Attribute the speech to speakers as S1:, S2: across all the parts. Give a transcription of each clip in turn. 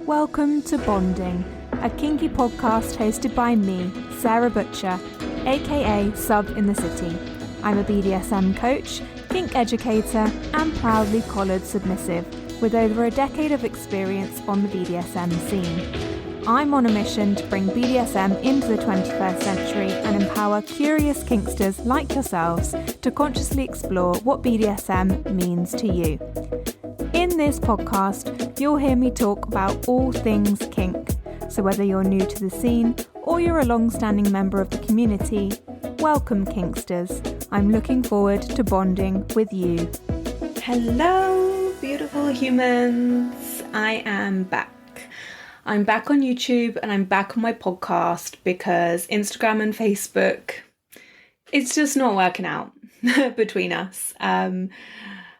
S1: Welcome to Bonding, a kinky podcast hosted by me, Sarah Butcher, aka Sub in the City. I'm a BDSM coach, kink educator, and proudly collared submissive with over a decade of experience on the BDSM scene. I'm on a mission to bring BDSM into the 21st century and empower curious kinksters like yourselves to consciously explore what BDSM means to you. In this podcast, you'll hear me talk about all things kink. So whether you're new to the scene or you're a long-standing member of the community, welcome kinksters. I'm looking forward to bonding with you. Hello, beautiful humans. I am back. I'm back on YouTube and I'm back on my podcast because Instagram and Facebook, it's just not working out between us.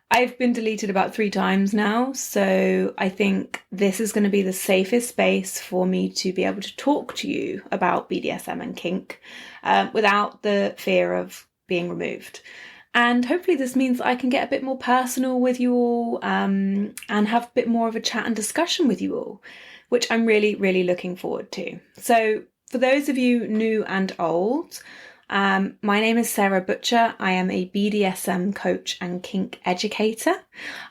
S1: I've been deleted about 3 times now, so I think this is going to be the safest space for me to be able to talk to you about BDSM and kink without the fear of being removed. And hopefully this means I can get a bit more personal with you all and have a bit more of a chat and discussion with you all, which I'm really, really looking forward to. So for those of you new and old, my name is Sarah Butcher. I am a BDSM coach and kink educator.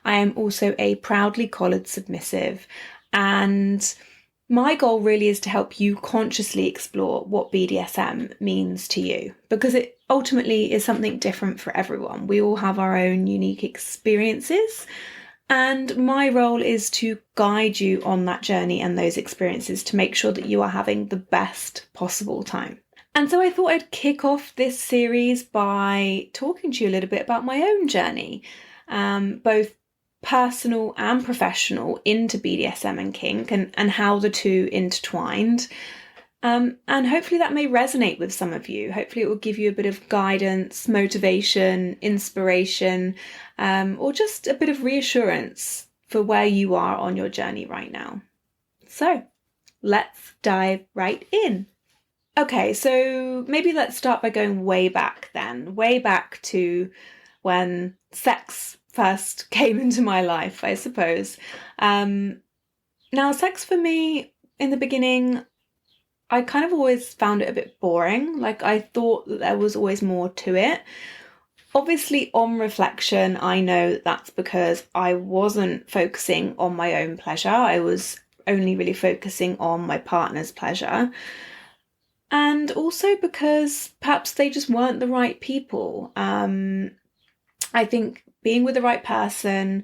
S1: I am also a proudly collared submissive, and my goal really is to help you consciously explore what BDSM means to you, because it ultimately is something different for everyone. We all have our own unique experiences, and my role is to guide you on that journey and those experiences to make sure that you are having the best possible time. And so I thought I'd kick off this series by talking to you a little bit about my own journey, both personal and professional, into BDSM and kink and how the two intertwined. And hopefully that may resonate with some of you. Hopefully it will give you a bit of guidance, motivation, inspiration, or just a bit of reassurance for where you are on your journey right now. So let's dive right in. Okay, so maybe let's start by going way back to when sex first came into my life, I suppose. Now, sex for me in the beginning, I kind of always found it a bit boring. Like, I thought that there was always more to it. Obviously, on reflection, I know that's because I wasn't focusing on my own pleasure. I was only really focusing on my partner's pleasure. And also because perhaps they just weren't the right people. I think being with the right person,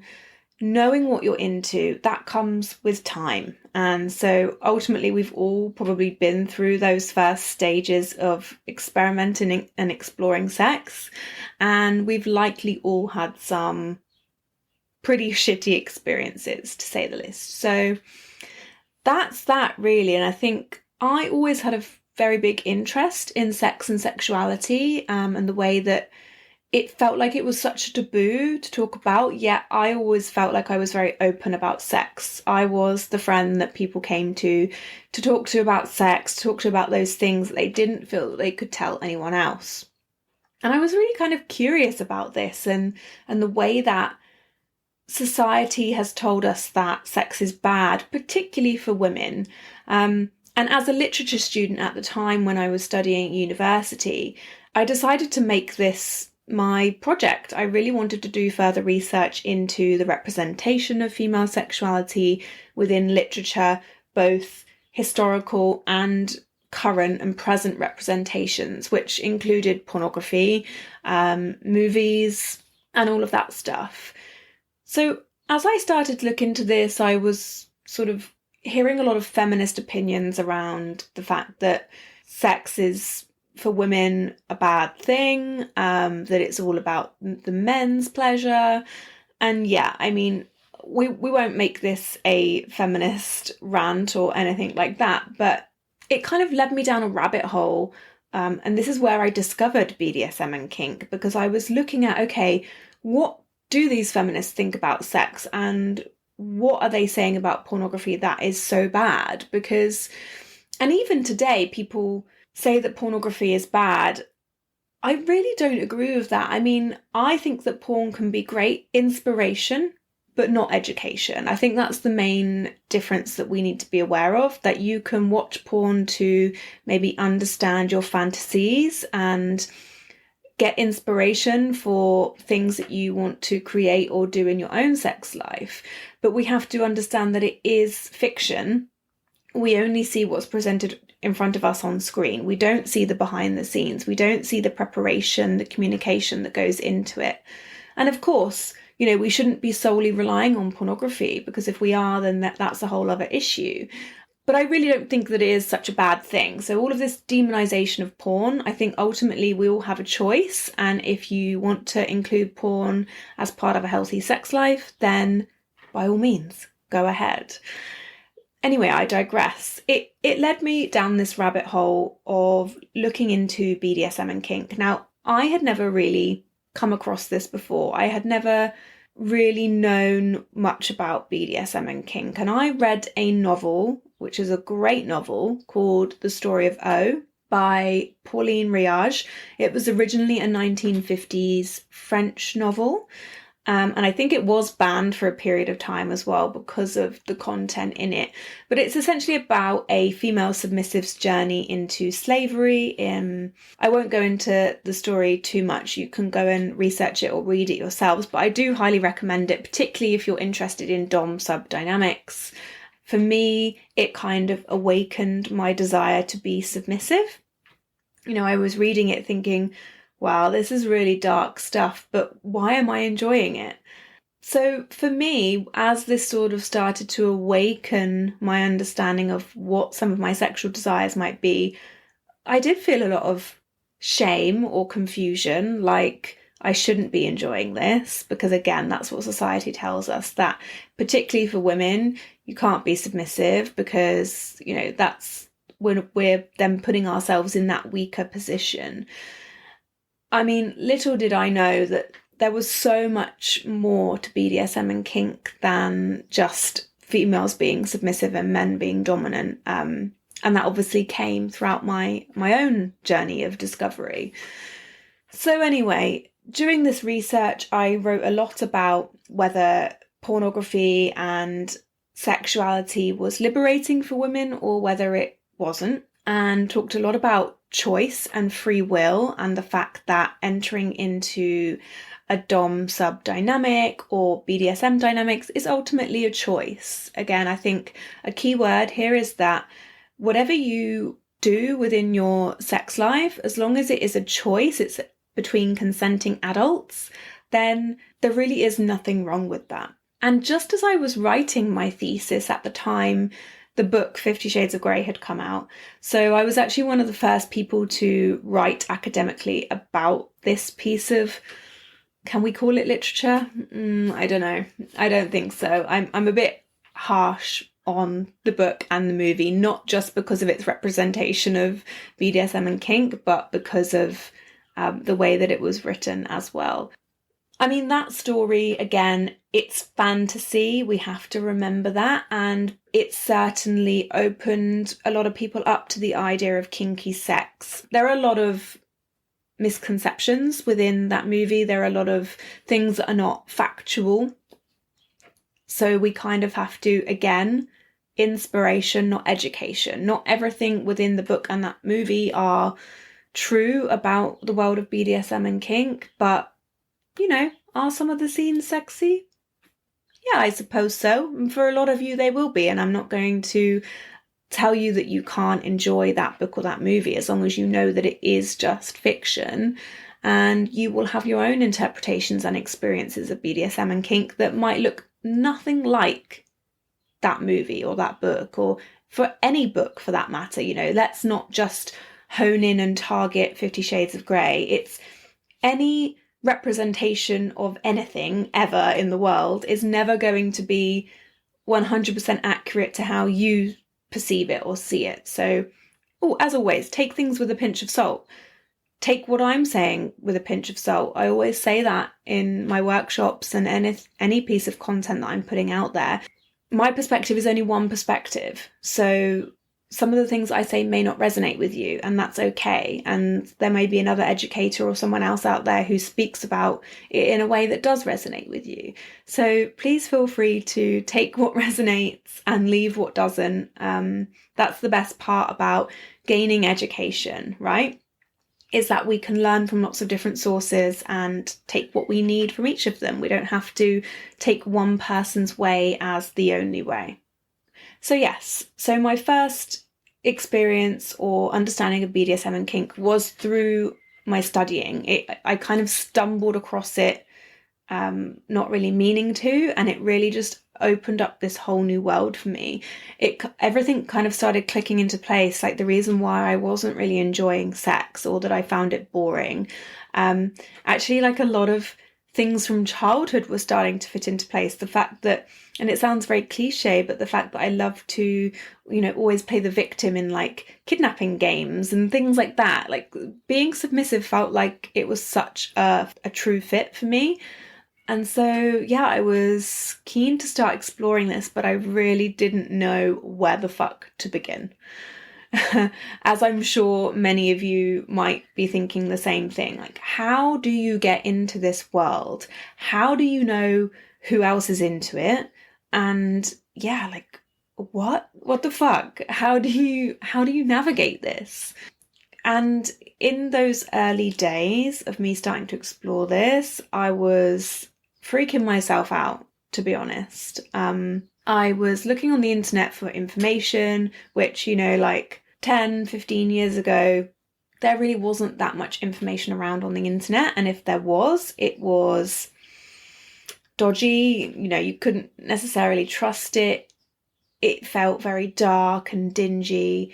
S1: knowing what you're into, that comes with time. And so ultimately we've all probably been through those first stages of experimenting and exploring sex. And we've likely all had some pretty shitty experiences, to say the least. So that's that really. And I think I always had a very big interest in sex and sexuality, and the way that it felt like it was such a taboo to talk about, yet I always felt like I was very open about sex. I was the friend that people came to talk to about sex, talk to about those things that they didn't feel that they could tell anyone else. And I was really kind of curious about this and the way that society has told us that sex is bad, particularly for women. And as a literature student at the time when I was studying at university, I decided to make this my project. I really wanted to do further research into the representation of female sexuality within literature, both historical and current and present representations, which included pornography, movies, and all of that stuff. So as I started to look into this, I was sort of hearing a lot of feminist opinions around the fact that sex is for women a bad thing, that it's all about the men's pleasure. And yeah, I mean, we won't make this a feminist rant or anything like that, but it kind of led me down a rabbit hole. And this is where I discovered BDSM and kink, because I was looking at, okay, what do these feminists think about sex, and what are they saying about pornography that is so bad? Because, and even today, people say that pornography is bad. I really don't agree with that. I mean, I think that porn can be great inspiration but not education. I think that's the main difference that we need to be aware of, that you can watch porn to maybe understand your fantasies and get inspiration for things that you want to create or do in your own sex life. But we have to understand that it is fiction. We only see what's presented in front of us on screen. We don't see the behind the scenes. We don't see the preparation, the communication that goes into it. And of course, we shouldn't be solely relying on pornography, because if we are, then that's a whole other issue. But I really don't think that it is such a bad thing. So all of this demonization of porn, I think ultimately we all have a choice. And if you want to include porn as part of a healthy sex life, then by all means, go ahead. Anyway, I digress. It led me down this rabbit hole of looking into BDSM and kink. Now, I had never really come across this before. I had never really known much about BDSM and kink. And I read a novel, which is a great novel, called The Story of O by Pauline Riage. It was originally a 1950s French novel. And I think it was banned for a period of time as well because of the content in it. But it's essentially about a female submissive's journey into slavery. I won't go into the story too much. You can go and research it or read it yourselves. But I do highly recommend it, particularly if you're interested in dom-sub dynamics. For me, it kind of awakened my desire to be submissive. I was reading it thinking, wow, this is really dark stuff, but why am I enjoying it? So for me, as this sort of started to awaken my understanding of what some of my sexual desires might be, I did feel a lot of shame or confusion, like I shouldn't be enjoying this, because again, that's what society tells us, that particularly for women, you can't be submissive because, that's when we're then putting ourselves in that weaker position. I mean, little did I know that there was so much more to BDSM and kink than just females being submissive and men being dominant. And that obviously came throughout my own journey of discovery. So anyway, during this research, I wrote a lot about whether pornography and sexuality was liberating for women or whether it wasn't, and talked a lot about choice and free will and the fact that entering into a dom-sub dynamic or BDSM dynamics is ultimately a choice. Again, I think a key word here is that whatever you do within your sex life, as long as it is a choice, it's between consenting adults, then there really is nothing wrong with that. And just as I was writing my thesis at the time, the book 50 Shades of Grey had come out. So I was actually one of the first people to write academically about this piece of, can we call it literature? I don't know. I don't think so. I'm a bit harsh on the book and the movie, not just because of its representation of BDSM and kink, but because of the way that it was written as well. I mean, that story, again, it's fantasy. We have to remember that. And it certainly opened a lot of people up to the idea of kinky sex. There are a lot of misconceptions within that movie. There are a lot of things that are not factual. So we kind of have to, again, inspiration, not education. Not everything within the book and that movie are true about the world of BDSM and kink, but are some of the scenes sexy? Yeah, I suppose so. And for a lot of you, they will be. And I'm not going to tell you that you can't enjoy that book or that movie, as long as you know that it is just fiction. And you will have your own interpretations and experiences of BDSM and kink that might look nothing like that movie or that book, or for any book for that matter. Let's not just hone in and target 50 Shades of Grey. It's any representation of anything ever in the world is never going to be 100% accurate to how you perceive it or see it. So, as always, take things with a pinch of salt. Take what I'm saying with a pinch of salt. I always say that in my workshops and any piece of content that I'm putting out there. My perspective is only one perspective. So some of the things I say may not resonate with you, and that's okay. And there may be another educator or someone else out there who speaks about it in a way that does resonate with you. So please feel free to take what resonates and leave what doesn't. That's the best part about gaining education, right? Is that we can learn from lots of different sources and take what we need from each of them. We don't have to take one person's way as the only way. So yes, so my first experience or understanding of BDSM and kink was through my studying. I kind of stumbled across it, not really meaning to, and it really just opened up this whole new world for me. Everything kind of started clicking into place, like the reason why I wasn't really enjoying sex or that I found it boring. Actually, like a lot of things from childhood were starting to fit into place. The fact that, and it sounds very cliche, but the fact that I love to, always play the victim in like kidnapping games and things like that. Like being submissive felt like it was such a true fit for me. And so, yeah, I was keen to start exploring this, but I really didn't know where the fuck to begin. As I'm sure many of you might be thinking the same thing. Like, how do you get into this world? How do you know who else is into it? And yeah, like, what the fuck? How do you navigate this? And in those early days of me starting to explore this, I was freaking myself out, to be honest. I was looking on the internet for information, which, like 10, 15 years ago, there really wasn't that much information around on the internet. And if there was, it was dodgy. You couldn't necessarily trust it. It felt very dark and dingy.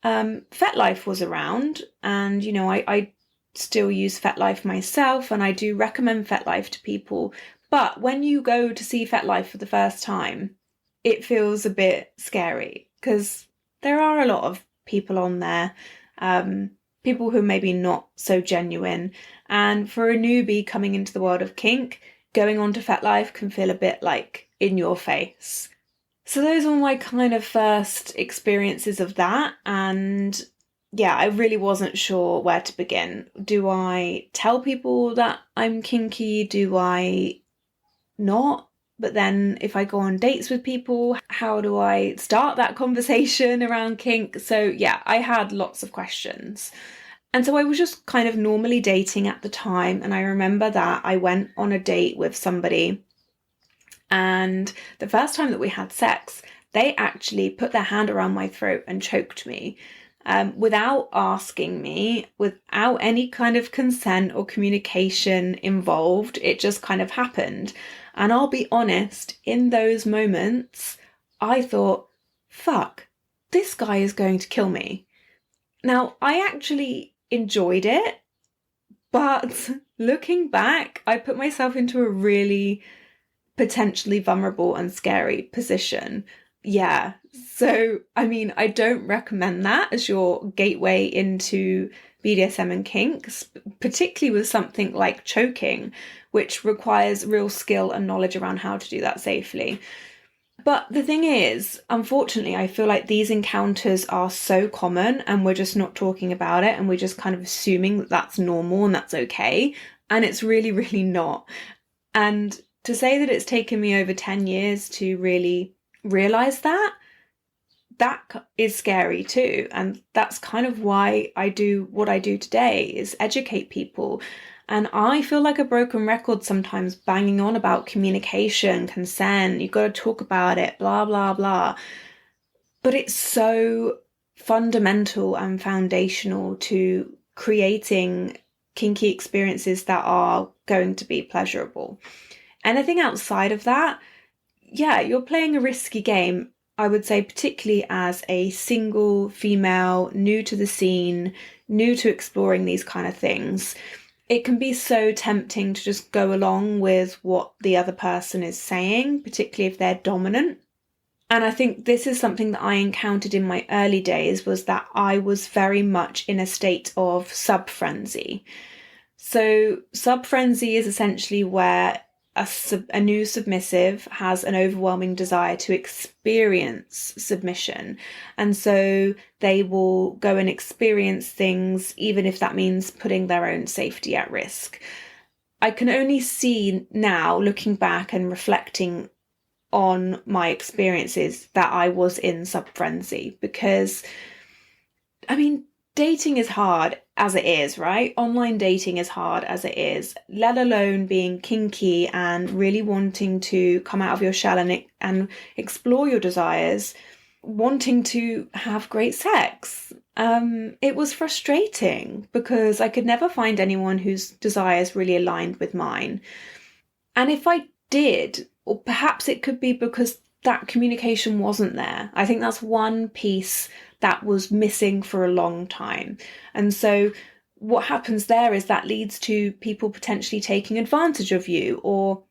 S1: FetLife was around, and I still use FetLife myself, and I do recommend FetLife to people. But when you go to see FetLife for the first time, it feels a bit scary because there are a lot of people on there, people who are maybe not so genuine. And for a newbie coming into the world of kink, going on to FetLife can feel a bit like in your face. So those were my kind of first experiences of that. And yeah, I really wasn't sure where to begin. Do I tell people that I'm kinky? Do I not? But then if I go on dates with people, how do I start that conversation around kink? So yeah, I had lots of questions. And so I was just kind of normally dating at the time. And I remember that I went on a date with somebody, and the first time that we had sex, they actually put their hand around my throat and choked me. Without asking me, without any kind of consent or communication involved. It just kind of happened. And I'll be honest, in those moments, I thought, fuck, this guy is going to kill me. Now, I actually enjoyed it, but looking back, I put myself into a really potentially vulnerable and scary position. Yeah. So, I don't recommend that as your gateway into BDSM and kink, particularly with something like choking, which requires real skill and knowledge around how to do that safely. But the thing is, unfortunately, I feel like these encounters are so common and we're just not talking about it, and we're just kind of assuming that that's normal and that's okay. And it's really, really not. And to say that it's taken me over 10 years to really realize that is scary too. And that's kind of why I do what I do today, is educate people. And I feel like a broken record sometimes, banging on about communication, consent, you've got to talk about it, blah, blah, blah. But it's so fundamental and foundational to creating kinky experiences that are going to be pleasurable. Anything outside of that, yeah, you're playing a risky game, I would say, particularly as a single female, new to the scene, new to exploring these kind of things. It can be so tempting to just go along with what the other person is saying, particularly if they're dominant. And I think this is something that I encountered in my early days, was that I was very much in a state of sub-frenzy. So sub-frenzy is essentially where a new submissive has an overwhelming desire to experience submission. And so they will go and experience things, even if that means putting their own safety at risk. I can only see now, looking back and reflecting on my experiences, that I was in sub-frenzy, because, I mean, dating is hard as it is, right? Online dating is hard as it is, let alone being kinky and really wanting to come out of your shell and explore your desires, wanting to have great sex. It was frustrating because I could never find anyone whose desires really aligned with mine. And if I did, or perhaps it could be because that communication wasn't there. I think that's one piece that was missing for a long time. And so what happens there is that leads to people potentially taking advantage of you, or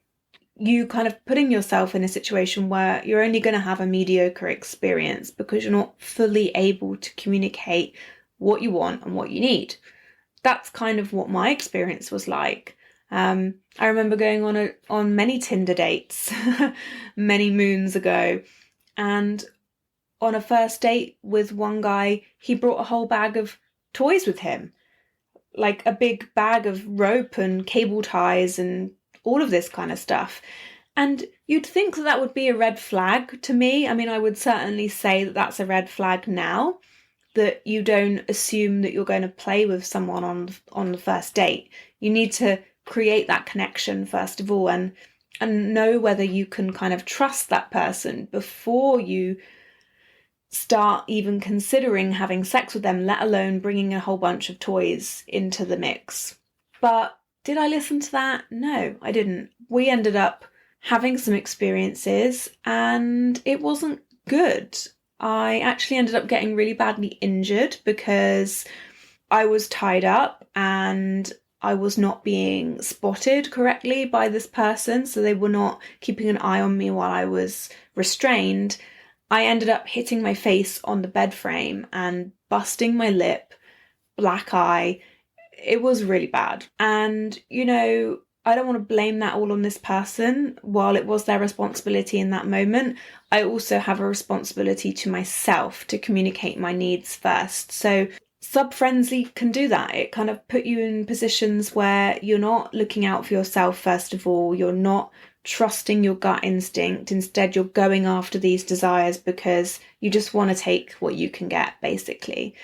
S1: you kind of putting yourself in a situation where you're only going to have a mediocre experience because you're not fully able to communicate what you want and what you need. That's kind of what my experience was like. I remember going on many Tinder dates many moons ago, and on a first date with one guy, he brought a whole bag of toys with him, like a big bag of rope and cable ties and all of this kind of stuff. And you'd think that would be a red flag to me. I mean, I would certainly say that that's a red flag now, that you don't assume that you're going to play with someone on the first date. You need to create that connection first of all, and know whether you can kind of trust that person before you start even considering having sex with them, let alone bringing a whole bunch of toys into the mix. But did I listen to that? No, I didn't. We ended up having some experiences and it wasn't good. I actually ended up getting really badly injured because I was tied up and I was not being spotted correctly by this person, so they were not keeping an eye on me while I was restrained. I ended up hitting my face on the bed frame and busting my lip, black eye. It was really bad. And, you know, I don't want to blame that all on this person. While it was their responsibility in that moment, I also have a responsibility to myself to communicate my needs first. So sub-frenzy can do that. It kind of put you in positions where you're not looking out for yourself first of all. You're not trusting your gut instinct. Instead, you're going after these desires because you just want to take what you can get, basically.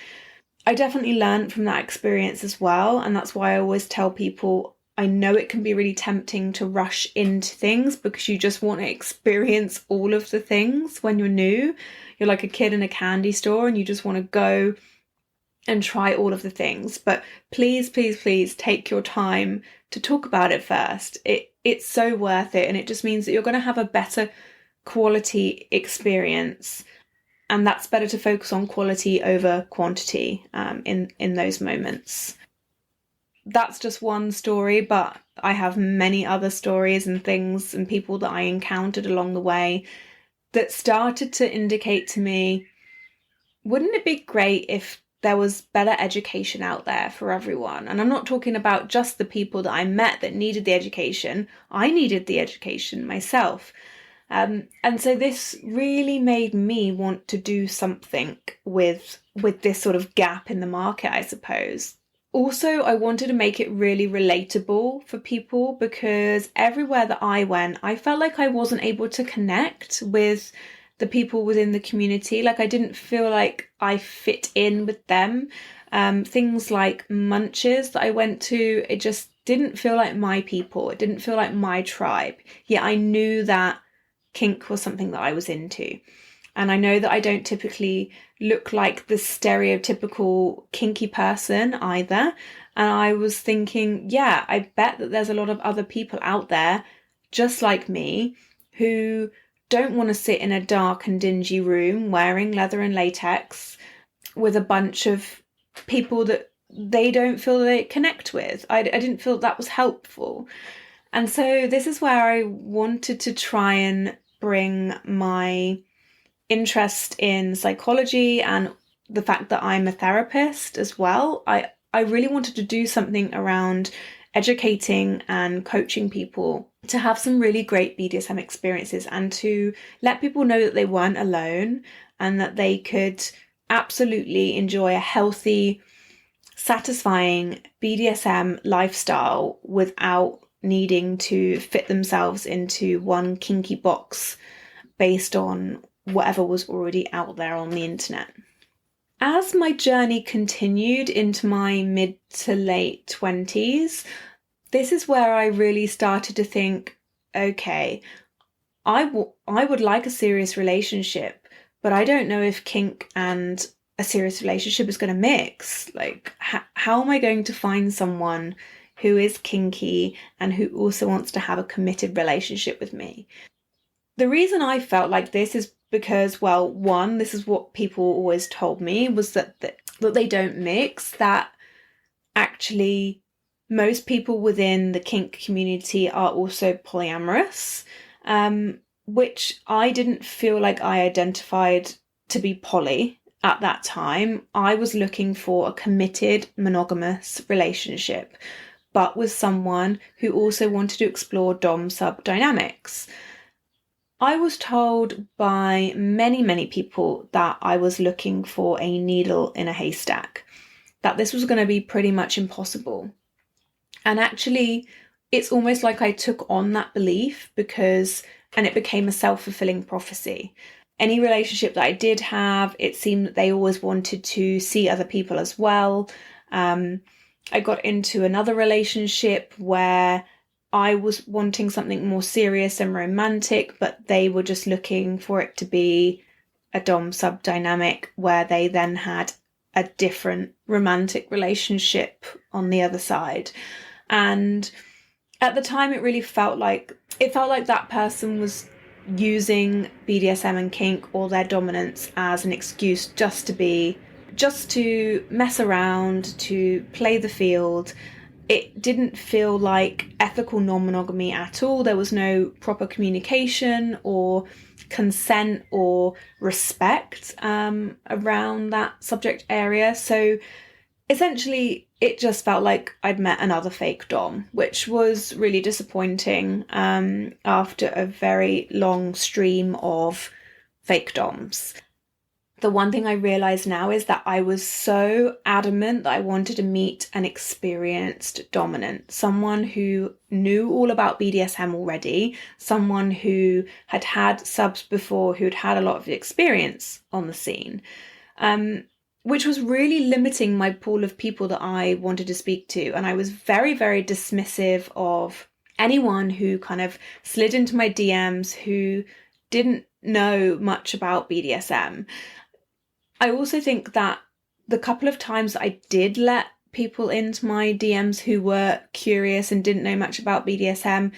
S1: I definitely learned from that experience as well. And that's why I always tell people, I know it can be really tempting to rush into things because you just want to experience all of the things when you're new. You're like a kid in a candy store and you just want to go and try all of the things. But please, please, please take your time to talk about it first. It's so worth it. And it just means that you're going to have a better quality experience. And that's better to focus on quality over quantity in those moments. That's just one story, but I have many other stories and things and people that I encountered along the way that started to indicate to me, wouldn't it be great if there was better education out there for everyone? And I'm not talking about just the people that I met that needed the education. I needed the education myself. And so this really made me want to do something with this sort of gap in the market, I suppose. Also, I wanted to make it really relatable for people because everywhere that I went, I felt like I wasn't able to connect with the people within the community. Like I didn't feel like I fit in with them. Things like munches that I went to, it just didn't feel like my people. It didn't feel like my tribe. Yet I knew that kink was something that I was into. And I know that I don't typically look like the stereotypical kinky person either. And I was thinking, yeah, I bet that there's a lot of other people out there just like me who don't want to sit in a dark and dingy room wearing leather and latex with a bunch of people that they don't feel they connect with. I didn't feel that was helpful. And so this is where I wanted to try and bring my interest in psychology and the fact that I'm a therapist as well. I really wanted to do something around educating and coaching people to have some really great BDSM experiences and to let people know that they weren't alone and that they could absolutely enjoy a healthy, satisfying BDSM lifestyle without needing to fit themselves into one kinky box based on whatever was already out there on the internet. As my journey continued into my mid to late 20s, this is where I really started to think, okay, I would like a serious relationship, but I don't know if kink and a serious relationship is going to mix. Like, how am I going to find someone who is kinky and who also wants to have a committed relationship with me? The reason I felt like this is because, well, one, this is what people always told me, was that they don't mix, that actually most people within the kink community are also polyamorous, which I didn't feel like I identified to be poly at that time. I was looking for a committed monogamous relationship, but with someone who also wanted to explore dom-sub dynamics. I was told by many, many people that I was looking for a needle in a haystack, that this was going to be pretty much impossible. And actually, it's almost like I took on that belief and it became a self-fulfilling prophecy. Any relationship that I did have, it seemed that they always wanted to see other people as well. I got into another relationship where I was wanting something more serious and romantic, but they were just looking for it to be a dom-sub dynamic where they then had a different romantic relationship on the other side. And at the time, it really felt like that person was using BDSM and kink or their dominance as an excuse just to mess around, to play the field. It didn't feel like ethical non-monogamy at all. There was no proper communication or consent or respect around that subject area. So essentially, it just felt like I'd met another fake dom, which was really disappointing after a very long stream of fake doms. The one thing I realize now is that I was so adamant that I wanted to meet an experienced dominant, someone who knew all about BDSM already, someone who had had subs before, who'd had a lot of experience on the scene. Which was really limiting my pool of people that I wanted to speak to. And I was very, very dismissive of anyone who kind of slid into my DMs who didn't know much about BDSM. I also think that the couple of times that I did let people into my DMs who were curious and didn't know much about BDSM,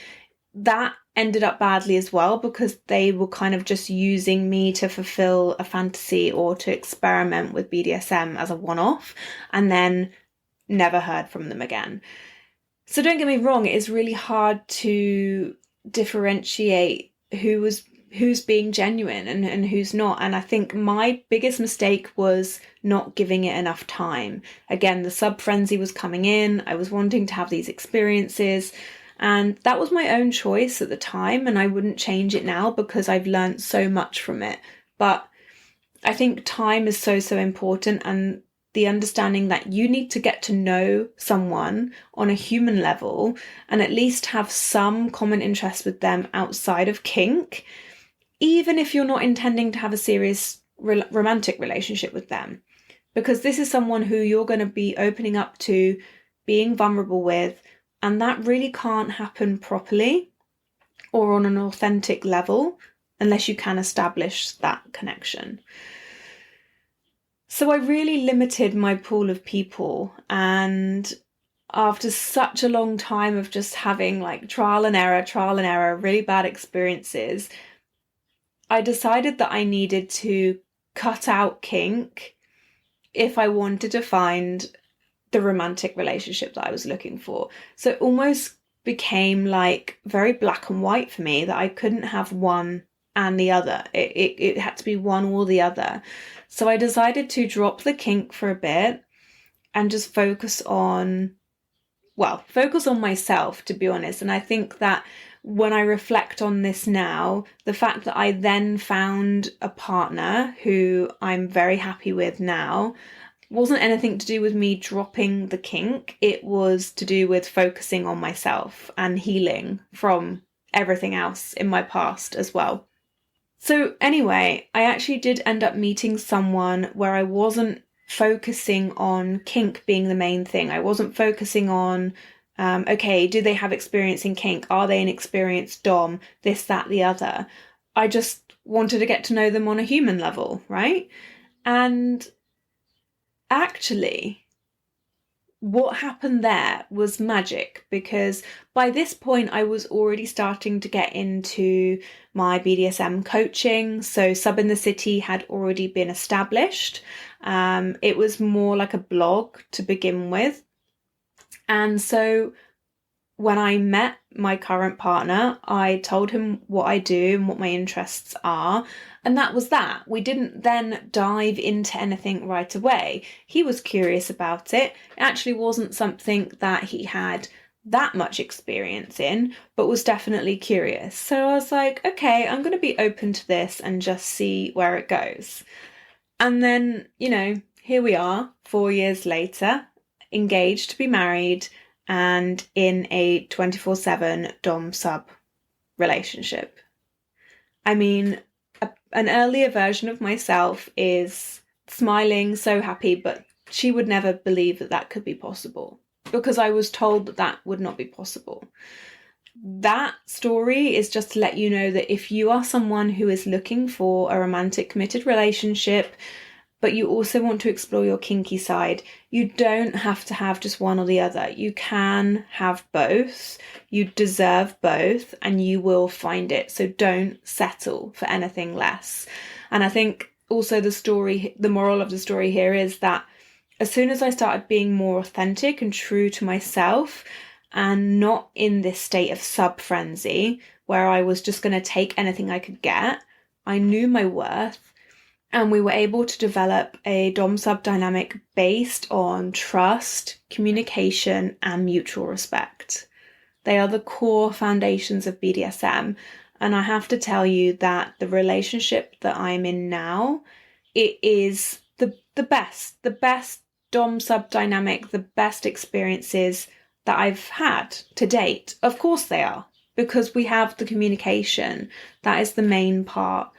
S1: that ended up badly as well, because they were kind of just using me to fulfill a fantasy or to experiment with BDSM as a one-off, and then never heard from them again. So don't get me wrong, it is really hard to differentiate who's being genuine and who's not. And I think my biggest mistake was not giving it enough time. Again, the sub frenzy was coming in. I was wanting to have these experiences. And that was my own choice at the time, and I wouldn't change it now because I've learned so much from it. But I think time is so, so important, and the understanding that you need to get to know someone on a human level and at least have some common interest with them outside of kink, even if you're not intending to have a serious romantic relationship with them. Because this is someone who you're going to be opening up to, being vulnerable with, and that really can't happen properly or on an authentic level unless you can establish that connection. So I really limited my pool of people, and after such a long time of just having like trial and error, really bad experiences, I decided that I needed to cut out kink if I wanted to find the romantic relationship that I was looking for. So it almost became like very black and white for me, that I couldn't have one and the other. It had to be one or the other. So I decided to drop the kink for a bit and just focus on myself, to be honest. And I think that when I reflect on this now, the fact that I then found a partner who I'm very happy with now wasn't anything to do with me dropping the kink. It was to do with focusing on myself and healing from everything else in my past as well. So anyway, I actually did end up meeting someone where I wasn't focusing on kink being the main thing. I wasn't focusing on okay, do they have experience in kink? Are they an experienced dom? This, that, the other. I just wanted to get to know them on a human level, right? And actually, what happened there was magic, because by this point I was already starting to get into my BDSM coaching. So Sub in the City had already been established. It was more like a blog to begin with. And so when I met my current partner, I told him what I do and what my interests are. And that was that. We didn't then dive into anything right away. He was curious about it. It actually wasn't something that he had that much experience in, but was definitely curious. So I was like, okay, I'm going to be open to this and just see where it goes. And then, here we are, 4 years later, engaged to be married and in a 24/7 dom-sub relationship. I mean, an earlier version of myself is smiling, so happy, but she would never believe that that could be possible, because I was told that that would not be possible. That story is just to let you know that if you are someone who is looking for a romantic committed relationship, but you also want to explore your kinky side, you don't have to have just one or the other. You can have both. You deserve both, and you will find it. So don't settle for anything less. And I think also the moral of the story here is that as soon as I started being more authentic and true to myself, and not in this state of sub frenzy where I was just going to take anything I could get, I knew my worth. And we were able to develop a dom-sub dynamic based on trust, communication, and mutual respect. They are the core foundations of BDSM. And I have to tell you that the relationship that I'm in now, it is the best dom-sub dynamic, the best experiences that I've had to date. Of course they are, because we have the communication. That is the main part.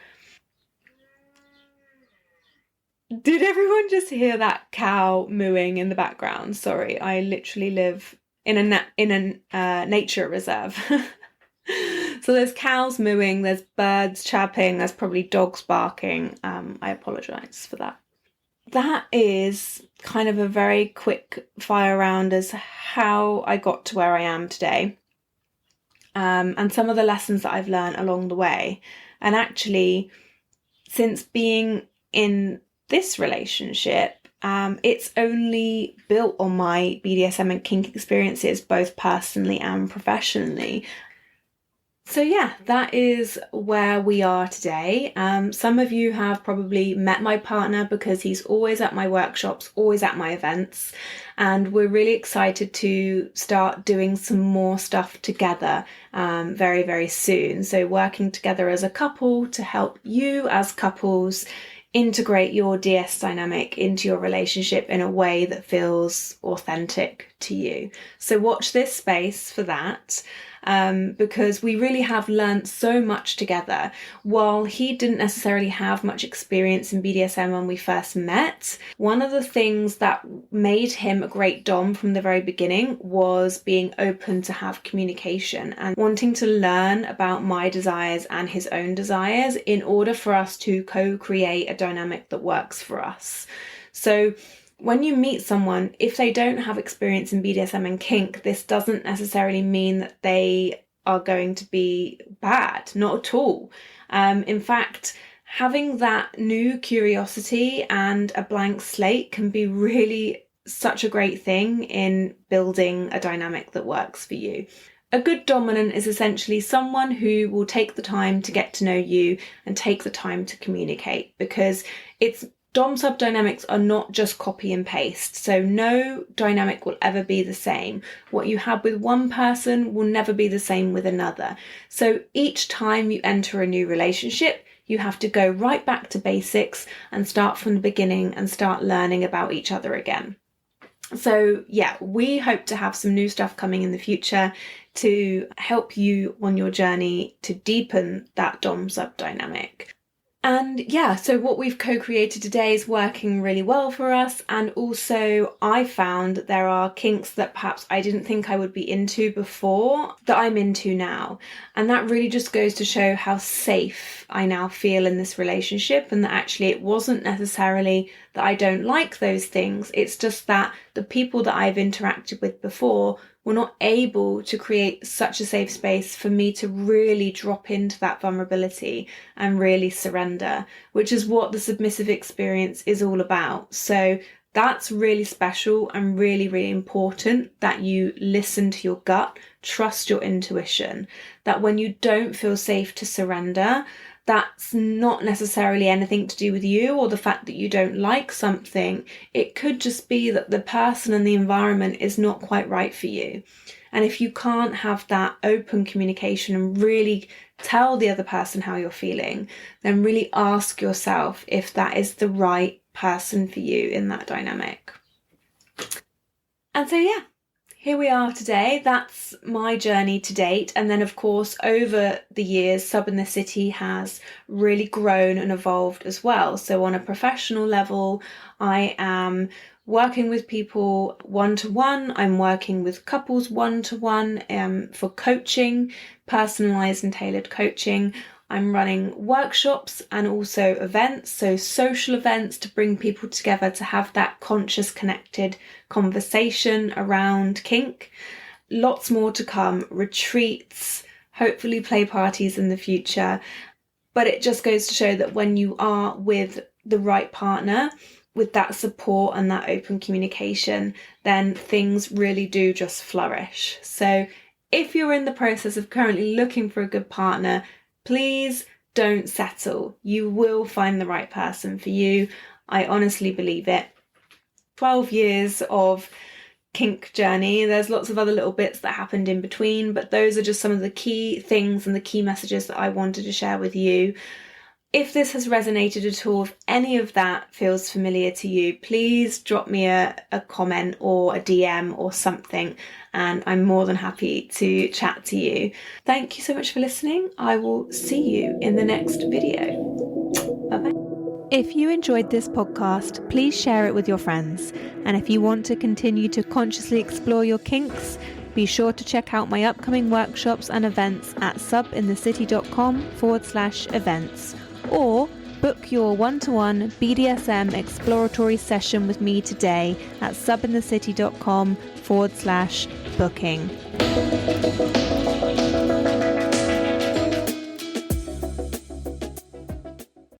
S1: Did everyone just hear that cow mooing in the background? Sorry, I literally live in a nature reserve. So there's cows mooing, there's birds chirping, there's probably dogs barking. I apologise for that. That is kind of a very quick fire round as how I got to where I am today. And some of the lessons that I've learned along the way. And actually, since being in this relationship, it's only built on my BDSM and kink experiences, both personally and professionally. So yeah, that is where we are today. Some of you have probably met my partner because he's always at my workshops, always at my events, and we're really excited to start doing some more stuff together very, very soon. So working together as a couple to help you as couples integrate your DS dynamic into your relationship in a way that feels authentic to you. So watch this space for that. Because we really have learned so much together. While he didn't necessarily have much experience in BDSM when we first met, one of the things that made him a great dom from the very beginning was being open to have communication and wanting to learn about my desires and his own desires in order for us to co-create a dynamic that works for us. So when you meet someone, if they don't have experience in BDSM and kink, this doesn't necessarily mean that they are going to be bad, not at all. In fact, having that new curiosity and a blank slate can be really such a great thing in building a dynamic that works for you. A good dominant is essentially someone who will take the time to get to know you and take the time to communicate, because it's Dom-sub dynamics are not just copy and paste, so no dynamic will ever be the same. What you have with one person will never be the same with another. So each time you enter a new relationship, you have to go right back to basics and start from the beginning and start learning about each other again. So yeah, we hope to have some new stuff coming in the future to help you on your journey to deepen that Dom-sub dynamic. And yeah, so what we've co-created today is working really well for us. And also I found that there are kinks that perhaps I didn't think I would be into before that I'm into now. And that really just goes to show how safe I now feel in this relationship, and that actually it wasn't necessarily that I don't like those things. It's just that the people that I've interacted with before were not able to create such a safe space for me to really drop into that vulnerability and really surrender, which is what the submissive experience is all about. So that's really special and really, really important that you listen to your gut, trust your intuition, that when you don't feel safe to surrender, that's not necessarily anything to do with you or the fact that you don't like something. It could just be that the person and the environment is not quite right for you. And if you can't have that open communication and really tell the other person how you're feeling, then really ask yourself if that is the right person for you in that dynamic. And so yeah, here we are today. That's my journey to date. And then of course, over the years, Sub in the City has really grown and evolved as well. So on a professional level, I am working with people one-to-one. I'm working with couples one-to-one for coaching, personalized and tailored coaching. I'm running workshops and also events, so social events to bring people together to have that conscious, connected conversation around kink. Lots more to come, retreats, hopefully play parties in the future. But it just goes to show that when you are with the right partner, with that support and that open communication, then things really do just flourish. So if you're in the process of currently looking for a good partner, please don't settle. You will find the right person for you. I honestly believe it. 12 years of Kink Journey. There's lots of other little bits that happened in between, but those are just some of the key things and the key messages that I wanted to share with you. If this has resonated at all, if any of that feels familiar to you, please drop me a comment or a DM or something, and I'm more than happy to chat to you. Thank you so much for listening. I will see you in the next video. Bye-bye. If you enjoyed this podcast, please share it with your friends. And if you want to continue to consciously explore your kinks, be sure to check out my upcoming workshops and events at subinthecity.com/events. Or book your one-to-one BDSM exploratory session with me today at subinthecity.com/booking.